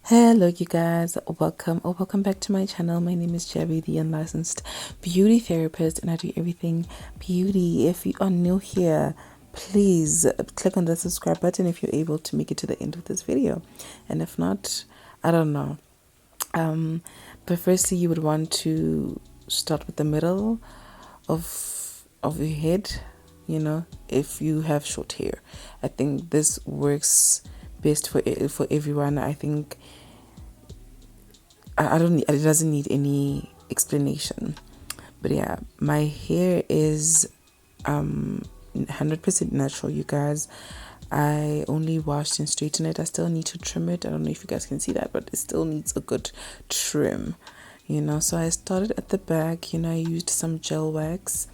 Hello you guys, welcome back to my channel. My name is Jerry, the unlicensed beauty therapist, and I do everything beauty. If you are new here, please click on the subscribe button if you're able to make it to the end of this video, and if not, I don't know. But firstly, you would want to start with the middle of your head, if you have short hair. I think this works best for everyone. I think I don't need, it doesn't need any explanation. But yeah, my hair is 100% natural, you guys. I only washed and straightened it. I still need to trim it. I don't know if you guys can see that, but it still needs a good trim, so I started at the back. I used some gel wax.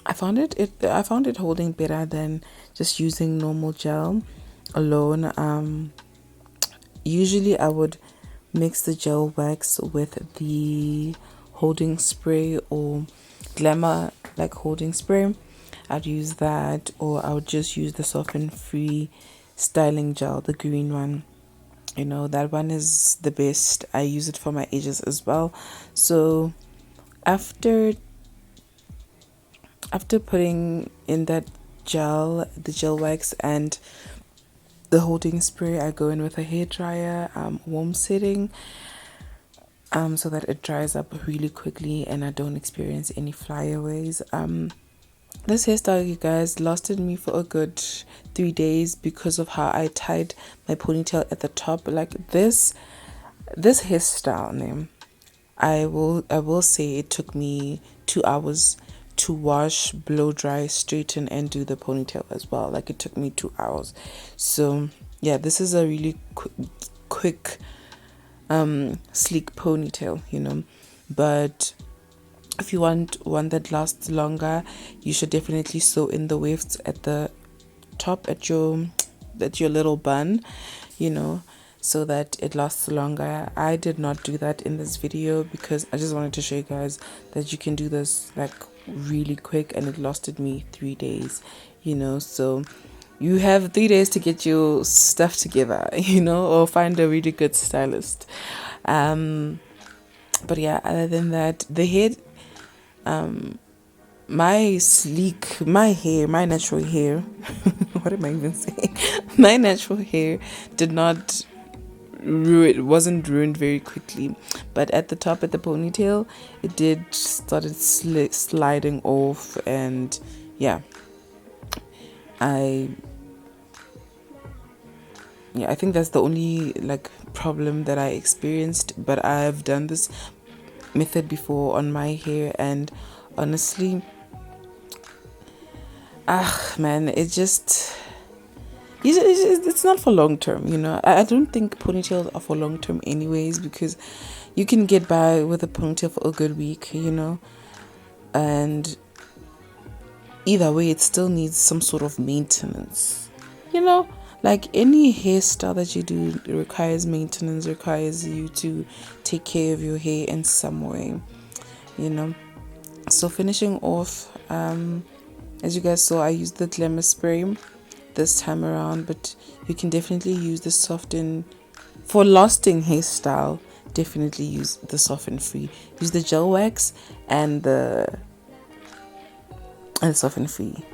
I found it holding better than just using normal gel alone. Usually I would mix the gel wax with the holding spray or glamour like holding spray. I'd use that, or I would just use the soften free styling gel, the green one. That one is the best. I use it for my edges as well. So after putting in that the gel wax and the holding spray, I go in with a hair dryer, warm setting, so that it dries up really quickly and I don't experience any flyaways. This hairstyle, you guys, lasted me for a good 3 days because of how I tied my ponytail at the top. Like this hairstyle name, I will say it took me 2 hours to wash, blow dry, straighten, and do the ponytail as well. Like it took me 2 hours. So yeah, this is a really quick sleek ponytail, but if you want one that lasts longer, you should definitely sew in the waves at the top at your little bun, so that it lasts longer. I did not do that in this video because I just wanted to show you guys that you can do this like really quick, and it lasted me 3 days, so you have 3 days to get your stuff together, or find a really good stylist. But yeah, other than that, the head, my natural hair, what am I even saying? My natural hair wasn't ruined very quickly, but at the top, at the ponytail, it did started sliding off, and yeah, I think that's the only like problem that I experienced. But I've done this method before on my hair, and honestly, man, it's not for long term. I don't think ponytails are for long term anyways, because you can get by with a ponytail for a good week, and either way it still needs some sort of maintenance, like any hairstyle that you do. It requires maintenance, requires you to take care of your hair in some way, so finishing off, as you guys saw, I used the glamour spray this time around, but you can definitely use the soften for lasting hairstyle. Definitely use the soften free. Use the gel wax and the soften free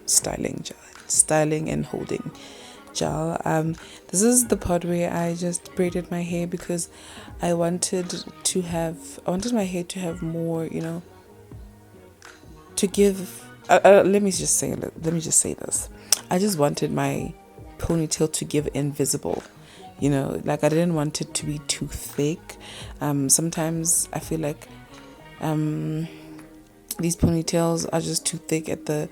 styling and holding gel. This is the part where I just braided my hair because I wanted my hair to have more, to give. Let me just say this. I just wanted my ponytail to give invisible. Like I didn't want it to be too thick. Sometimes I feel like these ponytails are just too thick at the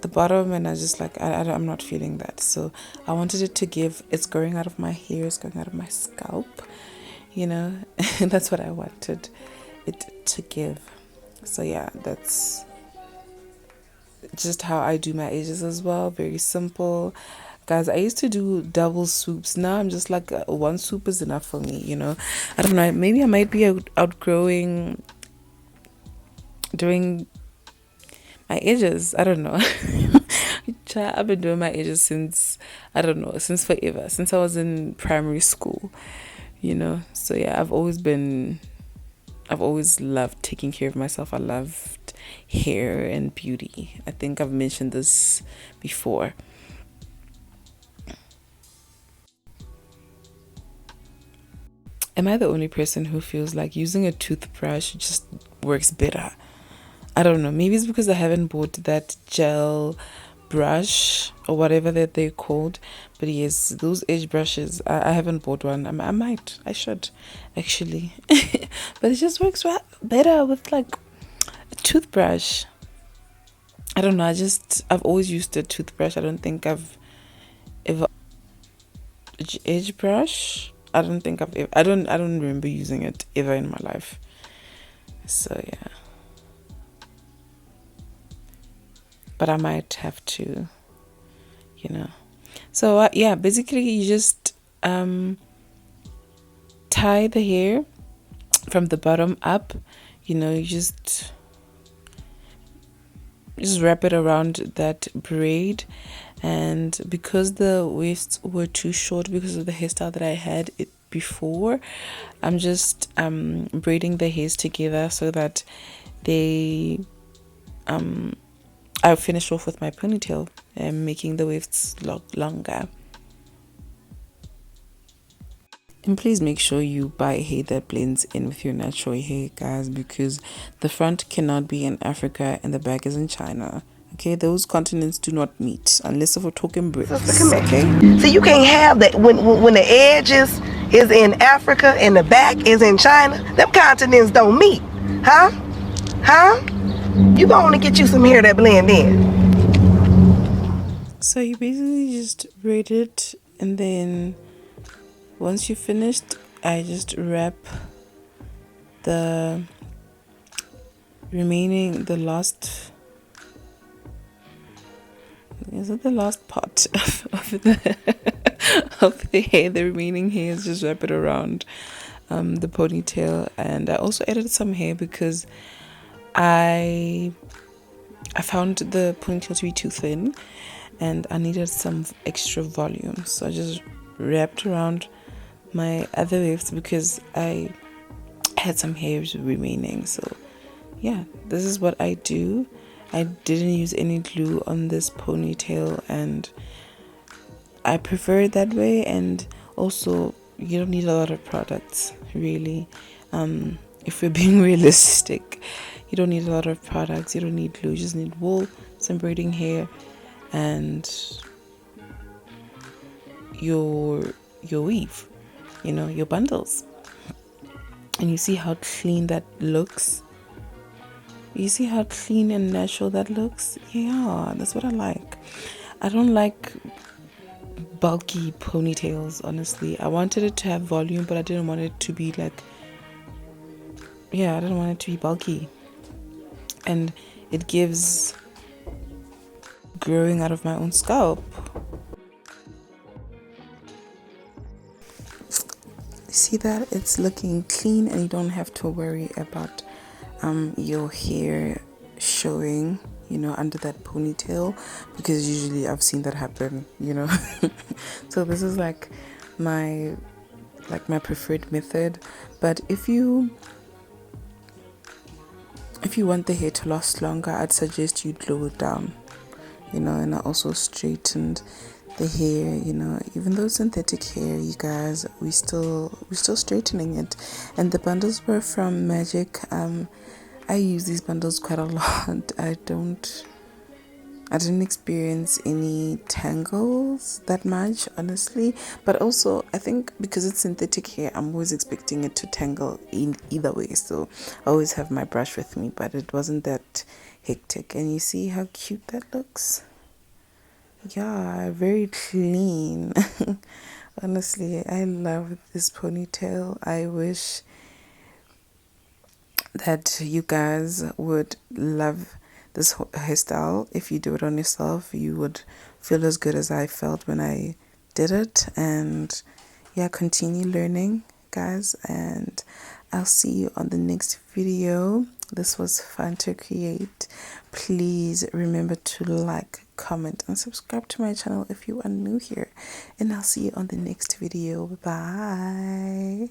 bottom, and I just like I'm not feeling that. So I wanted it to give. It's growing out of my hair. It's going out of my scalp. That's what I wanted it to give. So yeah, that's just how I do my edges as well. Very simple. Guys, I used to do double swoops. Now I'm just like one swoop is enough for me, I don't know, maybe I might be outgrowing doing my edges, I don't know. I've been doing my edges since, I don't know, since forever, since I was in primary school, you know. So yeah, I've always loved taking care of myself. I loved hair and beauty. I think I've mentioned this before. Am I the only person who feels like using a toothbrush just works better? I don't know. Maybe it's because I haven't bought that gel brush or whatever that they're called. But yes, those edge brushes, I haven't bought one. I might. I should, actually. But it just works better with like a toothbrush. I don't know. I've always used a toothbrush. I don't think I've ever edge brush. I don't think I've ever, I don't remember using it ever in my life. So yeah. But I might have to, you know. So yeah, basically you just tie the hair from the bottom up, you know, you just wrap it around that braid. And because the waists were too short because of the hairstyle that I had it before, I'm just braiding the hairs together so that they I'll finish off with my ponytail and making the waves longer. And please make sure you buy hair that blends in with your natural hair, guys, because the front cannot be in Africa and the back is in China. Okay, those continents do not meet unless we're talking bricks. Okay, so you can't have that when the edges is in Africa and the back is in China. Them continents don't meet, huh? You gonna want to get you some hair that blend in. So you basically just braid it, and then once you finished, I just wrap the last. Is it the last part of the of the hair? The remaining hairs, just wrap it around the ponytail. And I also added some hair because I found the ponytail to be too thin and I needed some extra volume, so I just wrapped around my other waves because I had some hairs remaining. So yeah, this is what I do. I didn't use any glue on this ponytail and I prefer it that way. And also, you don't need a lot of products, really. If we're being realistic, you don't need a lot of products. You don't need glue. You just need wool, some braiding hair, and your weave, you know, your bundles. And you see how clean that looks. You see how clean and natural that looks? Yeah, that's what I like. I don't like bulky ponytails, honestly. I wanted it to have volume, but I didn't want it to be like, yeah, I didn't want it to be bulky. And it gives growing out of my own scalp. See that? It's looking clean and you don't have to worry about your hair showing, you know, under that ponytail, because usually I've seen that happen, you know. So this is like my preferred method. But if you want the hair to last longer, I'd suggest you glue it down, you know. And I also straightened the hair, you know, even though synthetic hair, you guys, we're still straightening it. And the bundles were from Magic. I use these bundles quite a lot. I didn't experience any tangles that much, honestly. But also, I think because it's synthetic hair, I'm always expecting it to tangle in either way. So I always have my brush with me, but it wasn't that hectic. And you see how cute that looks? Yeah, very clean. Honestly, I love this ponytail. I wish that you guys would love this hairstyle. If you do it on yourself, you would feel as good as I felt when I did it. And yeah, continue learning, guys, and I'll see you on the next video. This was fun to create. Please remember to like, comment, and subscribe to my channel if you are new here. And I'll see you on the next video. Bye.